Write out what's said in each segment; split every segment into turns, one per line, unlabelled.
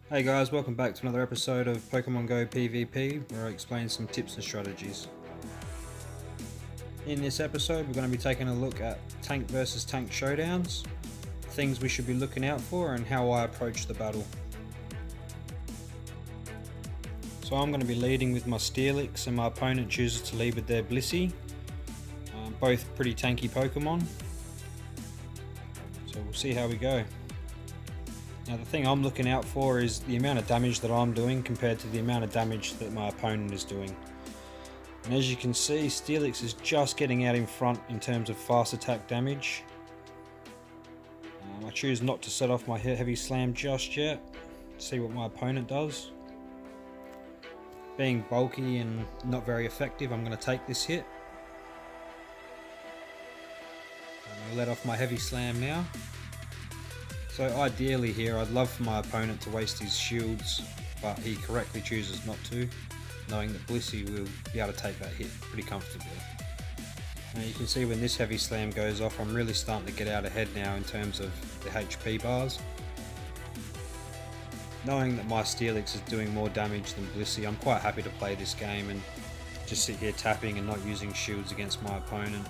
Hey guys, welcome back to another episode of Pokemon Go PvP, where I explain some tips and strategies. In this episode we're going to be taking a look at tank versus tank showdowns, things we should be looking out for, and how I approach the battle. So I'm going to be leading with my Steelix and my opponent chooses to lead with their Blissey. Both pretty tanky Pokemon, so we'll see how we go. Now the thing I'm looking out for is the amount of damage that I'm doing compared to the amount of damage that my opponent is doing. And as you can see, Steelix is just getting out in front in terms of fast attack damage. I choose not to set off my heavy slam just yet, to see what my opponent does. Being bulky and not very effective, I'm going to take this hit. I'm going to let off my heavy slam now. So ideally here, I'd love for my opponent to waste his shields, but he correctly chooses not to, knowing that Blissey will be able to take that hit pretty comfortably. Now you can see when this heavy slam goes off, I'm really starting to get out ahead now in terms of the HP bars. Knowing that my Steelix is doing more damage than Blissey, I'm quite happy to play this game and just sit here tapping and not using shields against my opponent.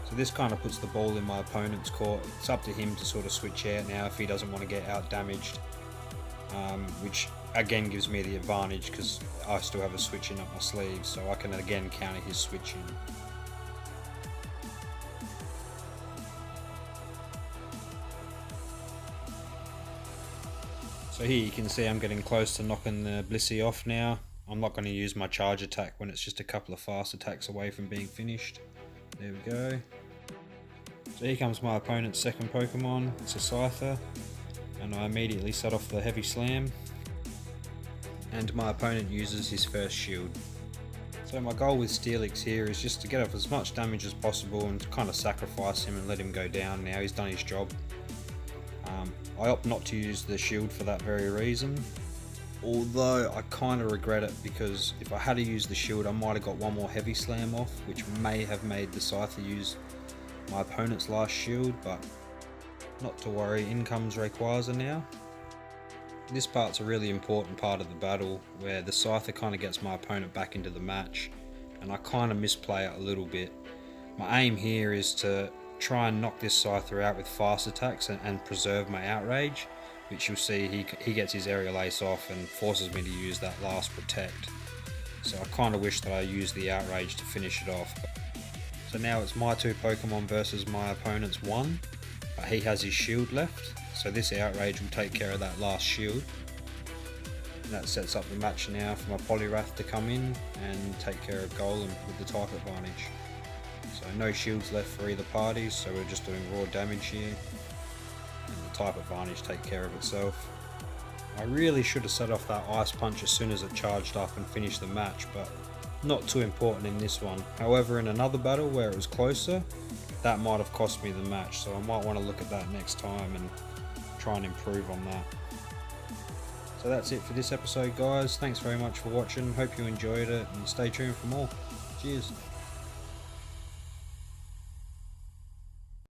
So this kind of puts the ball in my opponent's court. It's up to him to sort of switch out now if he doesn't want to get out damaged, which again gives me the advantage because I still have a switching up my sleeve, so I can again counter his switching. So here you can see I'm getting close to knocking the Blissey off now. I'm not going to use my charge attack when it's just a couple of fast attacks away from being finished. There we go. So here comes my opponent's second Pokemon, it's a Scyther, and I immediately set off the heavy slam, and my opponent uses his first shield. So my goal with Steelix here is just to get off as much damage as possible and to kind of sacrifice him and let him go down now, he's done his job. I opt not to use the shield for that very reason, although I kind of regret it because if I had to use the shield I might have got one more heavy slam off, which may have made the Scyther use my opponent's last shield, but not to worry, in comes Rayquaza now. This part's a really important part of the battle where the Scyther kind of gets my opponent back into the match, and I kind of misplay it a little bit. My aim here is to try and knock this Scyther out with fast attacks and preserve my outrage, which you'll see he gets his aerial ace off and forces me to use that last protect. So I kind of wish that I used the outrage to finish it off. So now it's my two Pokemon versus my opponent's one, but he has his shield left, so this outrage will take care of that last shield. And that sets up the match now for my Poliwrath to come in and take care of Golem with the type advantage. So no shields left for either party, so we're just doing raw damage here. And the type advantage take care of itself. I really should have set off that Ice Punch as soon as it charged up and finished the match, but not too important in this one. However, in another battle where it was closer, that might have cost me the match, so I might want to look at that next time and try and improve on that. So that's it for this episode guys, thanks very much for watching, hope you enjoyed it and stay tuned for more. Cheers.